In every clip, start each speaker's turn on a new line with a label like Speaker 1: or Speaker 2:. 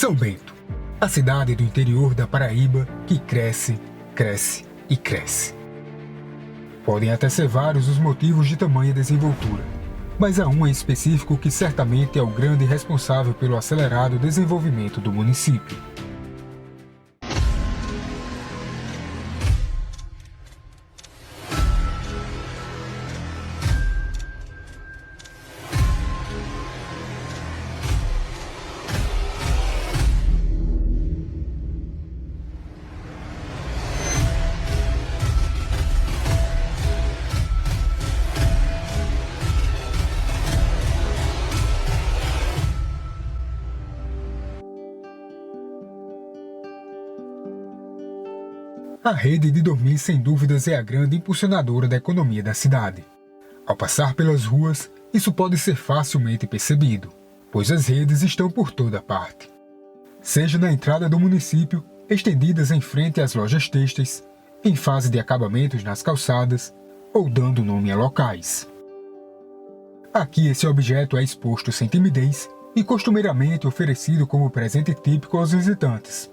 Speaker 1: São Bento, a cidade do interior da Paraíba que cresce, cresce e cresce. Podem até ser vários os motivos de tamanha desenvoltura, mas há um em específico que certamente é o grande responsável pelo acelerado desenvolvimento do município. A rede de dormir, sem dúvidas, é a grande impulsionadora da economia da cidade. Ao passar pelas ruas, isso pode ser facilmente percebido, pois as redes estão por toda parte. Seja na entrada do município, estendidas em frente às lojas têxteis, em fase de acabamentos nas calçadas, ou dando nome a locais. Aqui esse objeto é exposto sem timidez e costumeiramente oferecido como presente típico aos visitantes.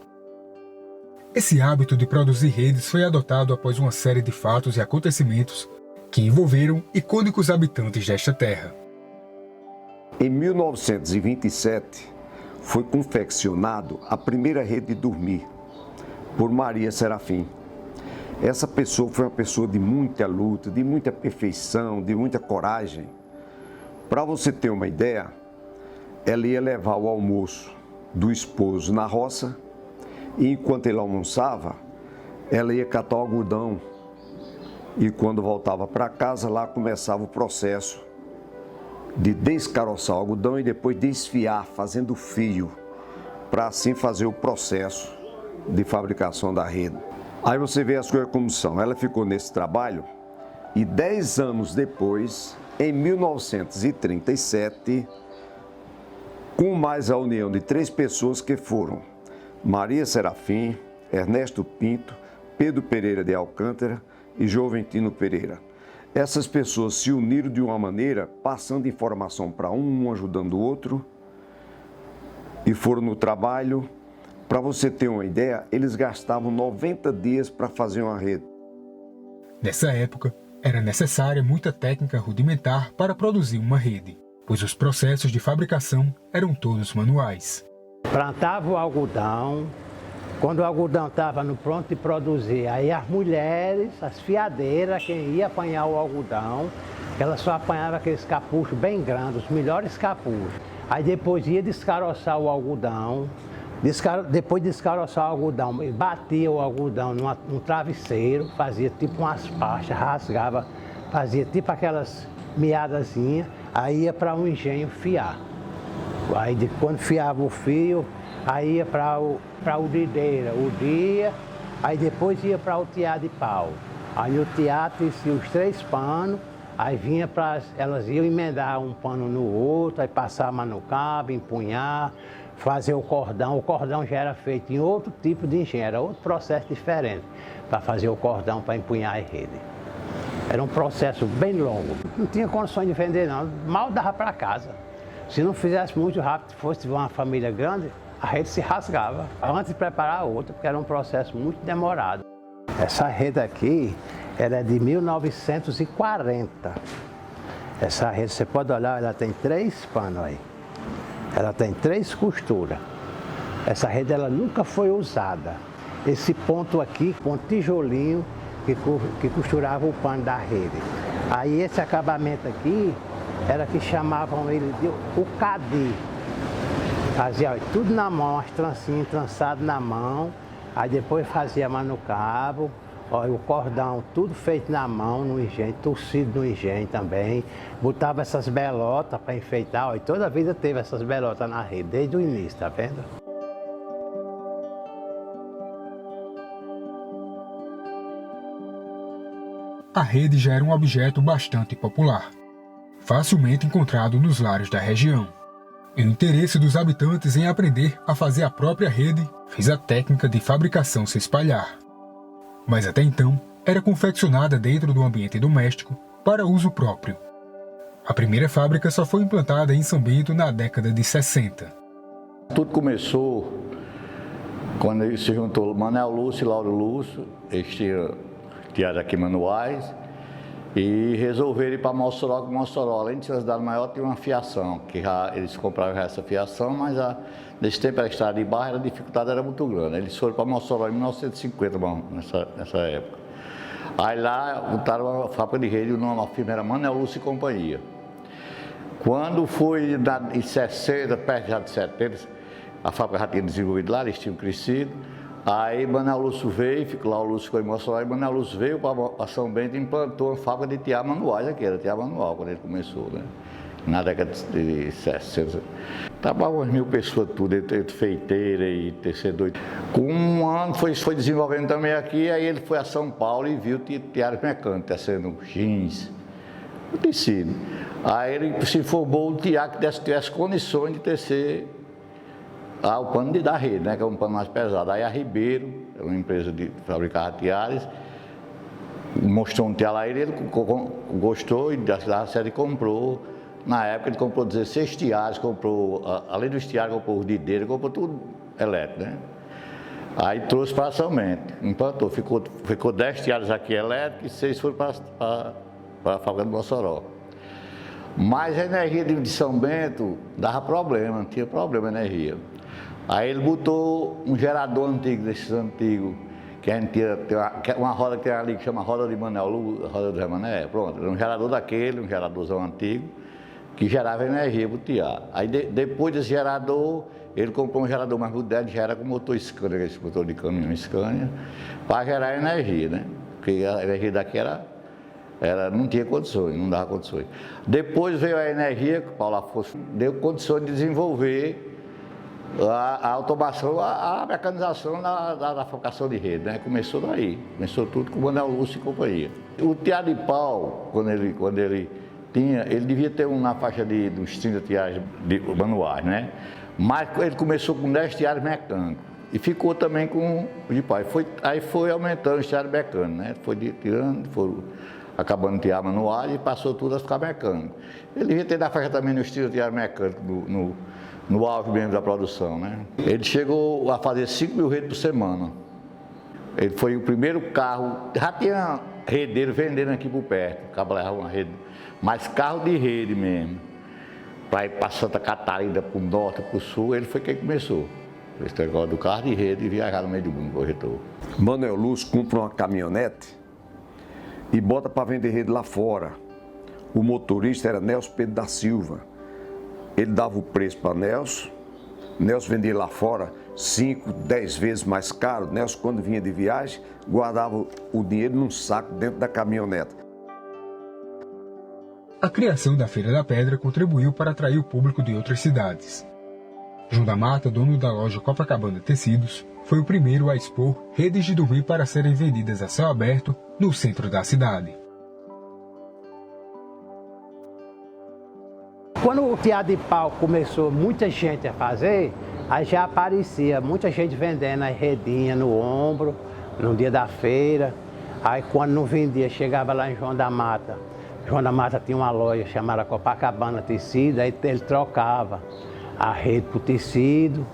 Speaker 1: Esse hábito de produzir redes foi adotado após uma série de fatos e acontecimentos que envolveram icônicos habitantes desta terra.
Speaker 2: Em 1927, foi confeccionado a primeira rede de dormir por Maria Serafim. Essa pessoa foi uma pessoa de muita luta, de muita perfeição, de muita coragem. Para você ter uma ideia, ela ia levar o almoço do esposo na roça, e enquanto ele almoçava, ela ia catar o algodão. E quando voltava para casa, lá começava o processo de descaroçar o algodão e depois desfiar, fazendo fio, para assim fazer o processo de fabricação da rede. Aí você vê as coisas como são. Ela ficou nesse trabalho e 10 anos depois, em 1937, com mais a união de 3 pessoas que foram Maria Serafim, Ernesto Pinto, Pedro Pereira de Alcântara e Joventino Pereira. Essas pessoas se uniram de uma maneira, passando informação para um ajudando o outro, e foram no trabalho. Para você ter uma ideia, eles gastavam 90 dias para fazer uma rede.
Speaker 1: Nessa época, era necessária muita técnica rudimentar para produzir uma rede, pois os processos de fabricação eram todos manuais.
Speaker 3: Plantava o algodão, quando o algodão estava no pronto de produzir, aí as mulheres, as fiadeiras, quem ia apanhar o algodão, elas só apanhavam aqueles capuchos bem grandes, os melhores capuchos. Aí depois ia descaroçar o algodão, depois de descaroçar o algodão, batia o algodão num travesseiro, fazia tipo umas pastas, rasgava, fazia tipo aquelas meadazinhas, aí ia para um engenho fiar. Aí quando fiava o fio, aí ia para o udideira, udia, aí depois ia para o tear de pau. Aí o tear tecia os 3 panos, aí vinha para elas iam emendar um pano no outro, aí passava no cabo, empunhar, fazer o cordão já era feito em outro tipo de engenho, era outro processo diferente, para fazer o cordão para empunhar a rede. Era um processo bem longo, não tinha condições de vender não, mal dava para casa. Se não fizesse muito rápido, fosse uma família grande, a rede se rasgava antes de preparar a outra, porque era um processo muito demorado. Essa rede aqui, ela é de 1940. Essa rede, você pode olhar, ela tem 3 panos aí. Ela tem 3 costuras. Essa rede, ela nunca foi usada. Esse ponto aqui, ponto tijolinho, que costurava o pano da rede. Aí esse acabamento aqui, era que chamavam ele de o cadi. Fazia tudo na mão, as trancinhas trançadas na mão, aí depois fazia mais no cabo, o cordão tudo feito na mão, no engenho, torcido no engenho também. Botava essas belotas para enfeitar, e toda a vida teve essas belotas na rede, desde o início, tá vendo?
Speaker 1: A rede já era um objeto bastante popular, facilmente encontrado nos lares da região. E o interesse dos habitantes em aprender a fazer a própria rede fez a técnica de fabricação se espalhar. Mas até então, era confeccionada dentro do ambiente doméstico para uso próprio. A primeira fábrica só foi implantada em São Bento na década de 60.
Speaker 4: Tudo começou quando ele se juntou Manuel Lúcio e Lauro Lúcio, eles tinham aqui manuais, e resolveram ir para Mossoró, que Mossoró, além de ser uma cidade maior, tinha uma fiação, que já, eles compraram essa fiação, mas nesse tempo a estrada de barro, a dificuldade era muito grande. Eles foram para Mossoró em 1950, nessa época. Aí lá botaram uma fábrica de rede, o nome da firma era Manuel Lúcio e Companhia. Quando foi em 60, perto já de 70, a fábrica já tinha desenvolvido lá, eles tinham crescido. Aí Manuel Lúcio veio, ficou lá, o Lúcio ficou em Mossoró, e Manuel Lúcio veio para São Bento e implantou uma fábrica de tiar manuais aqui, era tiar manual quando ele começou, né? Na década de 60. Trabalhava umas 1000 pessoas tudo, entre feiteira e tecedor. Com um ano foi desenvolvendo também aqui, aí ele foi a São Paulo e viu tiares mecânicos, tecendo jeans, o tecido. Aí ele se formou o tiar que tivesse condições de tecer o pano da rede, né, que é um pano mais pesado. Aí a Ribeiro, uma empresa de fabricar tiares, mostrou um tiar lá, ele gostou e da série comprou. Na época ele comprou 16 tiares, comprou, além dos tiares, comprou os dideiros, comprou tudo elétrico, né? Aí trouxe para São Bento, implantou, ficou 10 tiares aqui elétricos e 6 foram para a fábrica de Mossoró. Mas a energia de São Bento dava problema, não tinha problema a energia. Aí ele botou um gerador antigo, desses antigos, que a gente tem uma roda que tem ali que chama roda de Manuel, roda do Zé Mané, pronto, era um gerador daquele, um geradorzão antigo, que gerava energia para o tiar. Aí depois desse gerador, ele comprou um gerador mais moderno, já era com motor Scania, esse motor de caminhão Scania, para gerar energia, né? Porque a energia daqui não tinha condições, não dava condições. Depois veio a energia, que o Paulo Afonso deu condições de desenvolver a automação, a mecanização da fabricação de rede, né? Começou daí, começou tudo com o Manuel Lúcio e companhia. O tiar de pau, quando ele tinha, ele devia ter na faixa de uns 30 tiares manuais, né? Mas ele começou com 10 tiares mecânicos e ficou também com o de pau. Aí foi aumentando os tiares mecânicos, né? Foi tirando, foram acabando de tiar manuais e passou tudo a ficar mecânico. Ele devia ter na faixa também nos 30 tiares mecânicos no auge mesmo da produção, né? Ele chegou a fazer 5.000 redes por semana. Ele foi o primeiro carro, já tinha redeiro vendendo aqui por perto, trabalhava uma rede, mas carro de rede mesmo, para ir para Santa Catarina, para o norte, para o sul, ele foi quem começou. Esse negócio do carro de rede e viajar no meio do mundo, corretor.
Speaker 2: Manuel Lúcio compra uma caminhonete e bota para vender rede lá fora. O motorista era Nelson Pedro da Silva. Ele dava o preço para Nelson vendia lá fora 5, 10 vezes mais caro. Nelson, quando vinha de viagem, guardava o dinheiro num saco dentro da caminhonete.
Speaker 1: A criação da Feira da Pedra contribuiu para atrair o público de outras cidades. João da Mata, dono da loja Copacabana Tecidos, foi o primeiro a expor redes de dormir para serem vendidas a céu aberto no centro da cidade.
Speaker 3: Quando o tiar de pau começou muita gente a fazer, aí já aparecia muita gente vendendo as redinhas no ombro, no dia da feira. Aí quando não vendia, chegava lá em João da Mata. João da Mata tinha uma loja chamada Copacabana Tecido, aí ele trocava a rede por tecido.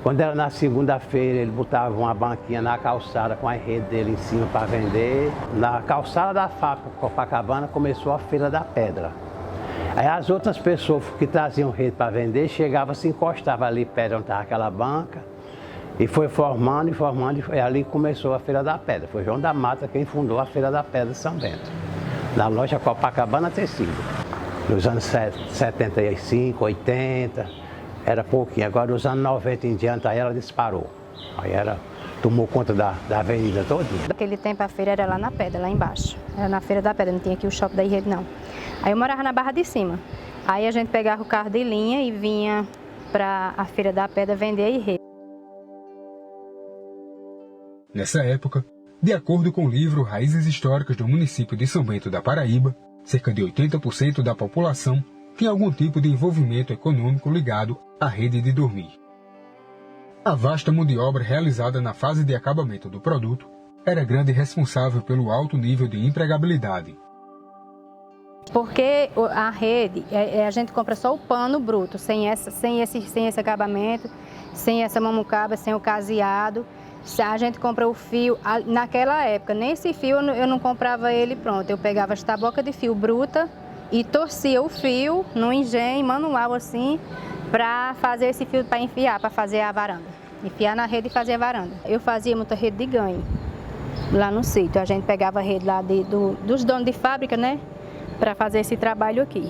Speaker 3: Quando era na segunda-feira, ele botava uma banquinha na calçada com a rede dele em cima para vender. Na calçada da fábrica Copacabana começou a Feira da Pedra. Aí as outras pessoas que traziam rede para vender, chegavam, se encostavam ali perto onde estava aquela banca, e foi formando, e ali começou a Feira da Pedra. Foi João da Mata quem fundou a Feira da Pedra de São Bento, na loja Copacabana Tecido. Nos anos 75, 80, era pouquinho. Agora, nos anos 90 em diante, aí ela disparou. Aí tomou conta da avenida todinha.
Speaker 5: Naquele tempo a feira era lá na Pedra, lá embaixo. Era na Feira da Pedra, não tinha aqui o shopping da rede não. Aí eu morava na Barra de Cima. Aí a gente pegava o carro de linha e vinha para a Feira da Pedra vender rede.
Speaker 1: Nessa época, de acordo com o livro Raízes Históricas do município de São Bento da Paraíba, cerca de 80% da população tinha algum tipo de envolvimento econômico ligado à rede de dormir. A vasta mão de obra realizada na fase de acabamento do produto era grande e responsável pelo alto nível de empregabilidade.
Speaker 5: Porque a rede, a gente compra só o pano bruto, sem esse acabamento, sem essa mamucaba, sem o caseado. A gente compra o fio, naquela época, nesse fio eu não comprava ele pronto. Eu pegava as tabocas de fio bruta e torcia o fio no engenho manual assim, para fazer esse fio para enfiar, para fazer a varanda. Enfiar na rede e fazer a varanda. Eu fazia muita rede de ganho lá no sítio. A gente pegava a rede lá dos donos de fábrica, né? Para fazer esse trabalho aqui.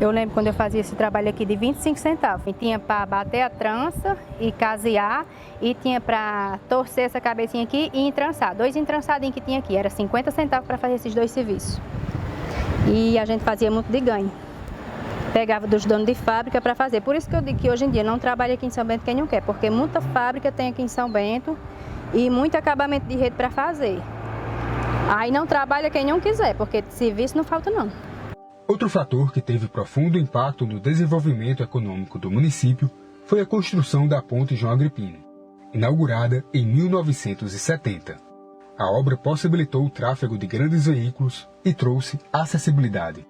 Speaker 5: Eu lembro quando eu fazia esse trabalho aqui de 25 centavos. E tinha para bater a trança e casear, e tinha para torcer essa cabecinha aqui e entrançar. 2 entrançadinhos que tinha aqui, era 50 centavos para fazer esses 2 serviços. E a gente fazia muito de ganho. Pegava dos donos de fábrica para fazer. Por isso que eu digo que hoje em dia não trabalha aqui em São Bento quem não quer, porque muita fábrica tem aqui em São Bento e muito acabamento de rede para fazer. Aí não trabalha quem não quiser, porque de serviço não falta não.
Speaker 1: Outro fator que teve profundo impacto no desenvolvimento econômico do município foi a construção da Ponte João Agripino, inaugurada em 1970. A obra possibilitou o tráfego de grandes veículos e trouxe acessibilidade.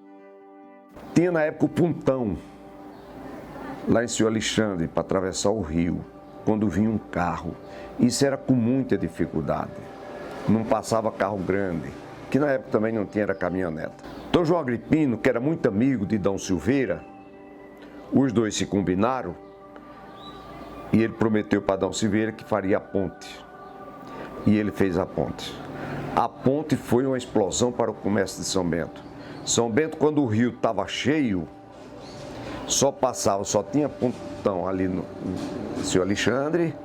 Speaker 2: Tinha na época o pontão, lá em Senhor Alexandre, para atravessar o rio, quando vinha um carro. Isso era com muita dificuldade. Não passava carro grande, que na época também não tinha, era caminhoneta. Então João Agripino, que era muito amigo de Dom Silveira, os dois se combinaram e ele prometeu para Dom Silveira que faria a ponte. E ele fez a ponte. A ponte foi uma explosão para o comércio de São Bento. São Bento, quando o rio estava cheio, só tinha pontão ali no Senhor Alexandre,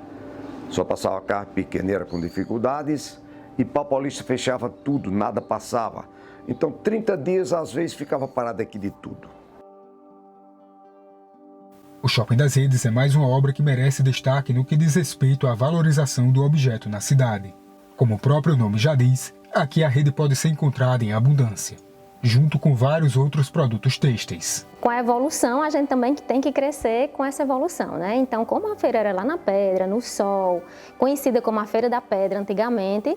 Speaker 2: só passava carro pequeneira com dificuldades, e Pau Paulista fechava tudo, nada passava. Então 30 dias às vezes ficava parado aqui de tudo.
Speaker 1: O Shopping das Redes é mais uma obra que merece destaque no que diz respeito à valorização do objeto na cidade. Como o próprio nome já diz, aqui a rede pode ser encontrada em abundância, junto com vários outros produtos têxteis.
Speaker 6: Com a evolução, a gente também tem que crescer com essa evolução, né? Então, como a feira era lá na Pedra, no Sol, conhecida como a Feira da Pedra antigamente,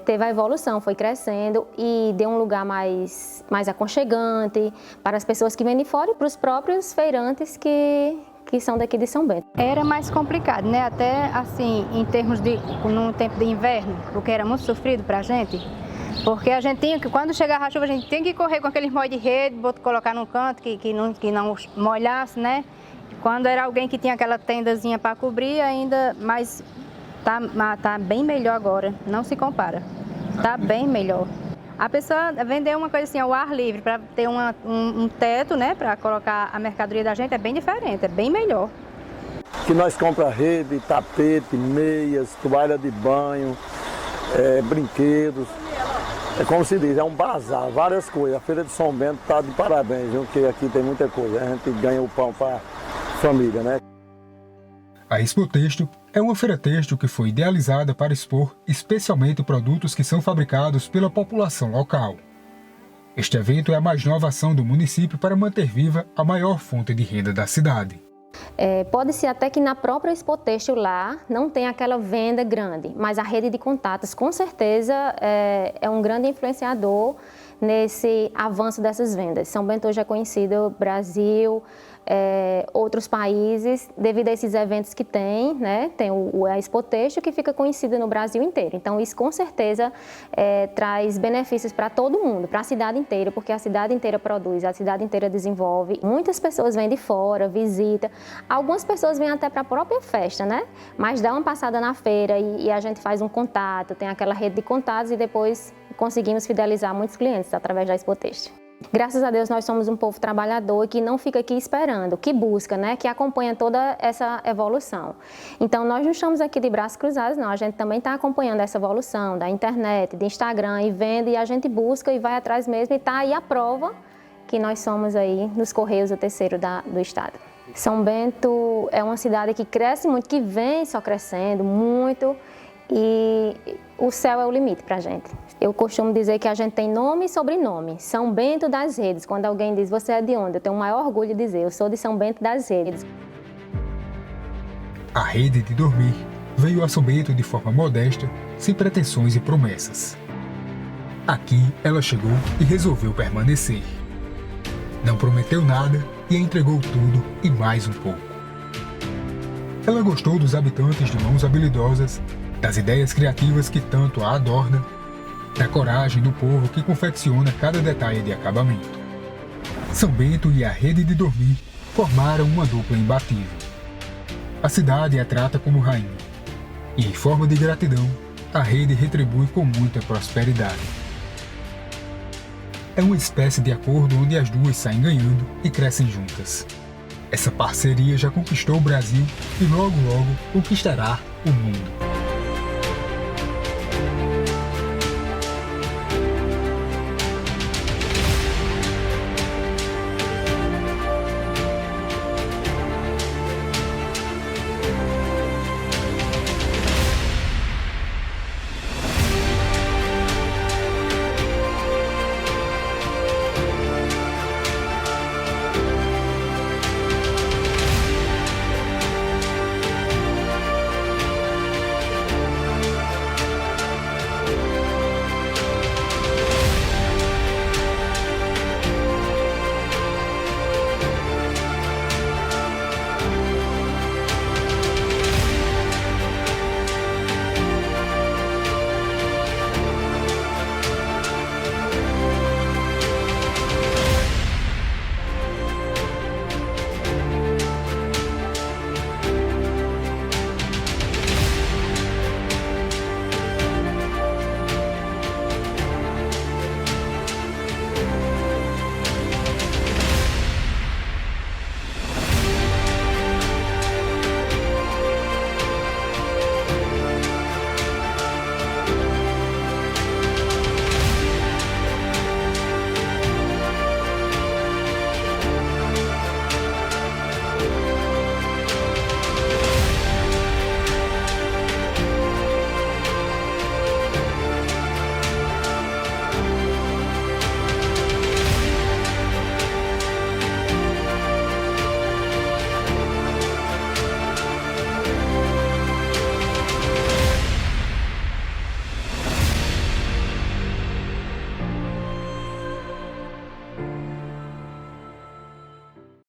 Speaker 6: teve a evolução, foi crescendo e deu um lugar mais aconchegante para as pessoas que vêm de fora e para os próprios feirantes que são daqui de São Bento.
Speaker 5: Era mais complicado, né? Até assim, em termos no tempo de inverno, porque era muito sofrido para a gente. Porque a gente tinha que, quando chegava a chuva, a gente tinha que correr com aqueles molhos de rede, colocar num canto que não molhasse, né? Quando era alguém que tinha aquela tendazinha para cobrir, ainda, mas tá bem melhor agora, não se compara. Tá bem melhor. A pessoa vender uma coisa assim ao ar livre, para ter um teto, né? Para colocar a mercadoria da gente, é bem diferente, é bem melhor.
Speaker 7: Que nós compramos rede, tapete, meias, toalha de banho, brinquedos. É como se diz, é um bazar, várias coisas. A Feira de São Bento está de parabéns, viu? Porque aqui tem muita coisa, a gente ganha o pão para a família, né?
Speaker 1: A Expo Têxtil é uma feira têxtil que foi idealizada para expor especialmente produtos que são fabricados pela população local. Este evento é a mais nova ação do município para manter viva a maior fonte de renda da cidade.
Speaker 6: Pode ser até que na própria Expo Têxtil lá não tenha aquela venda grande, mas a rede de contatos com certeza é um grande influenciador nesse avanço dessas vendas. São Bento hoje é conhecido no Brasil, outros países, devido a esses eventos que tem, né? Tem a Expo Têxtil que fica conhecida no Brasil inteiro. Então isso com certeza traz benefícios para todo mundo, para a cidade inteira, porque a cidade inteira produz, a cidade inteira desenvolve. Muitas pessoas vêm de fora, visitam. Algumas pessoas vêm até para a própria festa, né? Mas dá uma passada na feira e a gente faz um contato, tem aquela rede de contatos e depois conseguimos fidelizar muitos clientes através da Expo Têxtil. Graças a Deus nós somos um povo trabalhador que não fica aqui esperando, que busca, né, que acompanha toda essa evolução. Então nós não estamos aqui de braços cruzados, não, a gente também está acompanhando essa evolução da internet, de Instagram e venda, e a gente busca e vai atrás mesmo e está aí a prova que nós somos aí nos Correios o terceiro do estado. São Bento é uma cidade que cresce muito, que vem só crescendo muito e o céu é o limite para a gente. Eu costumo dizer que a gente tem nome e sobrenome, São Bento das Redes. Quando alguém diz, você é de onde? Eu tenho o maior orgulho de dizer, eu sou de São Bento das Redes.
Speaker 1: A rede de dormir veio a São Bento de forma modesta, sem pretensões e promessas. Aqui ela chegou e resolveu permanecer. Não prometeu nada e entregou tudo e mais um pouco. Ela gostou dos habitantes de mãos habilidosas, das ideias criativas que tanto a adornam, da coragem do povo que confecciona cada detalhe de acabamento. São Bento e a Rede de Dormir formaram uma dupla imbatível. A cidade a trata como rainha, e em forma de gratidão, a rede retribui com muita prosperidade. É uma espécie de acordo onde as duas saem ganhando e crescem juntas. Essa parceria já conquistou o Brasil e logo conquistará o mundo.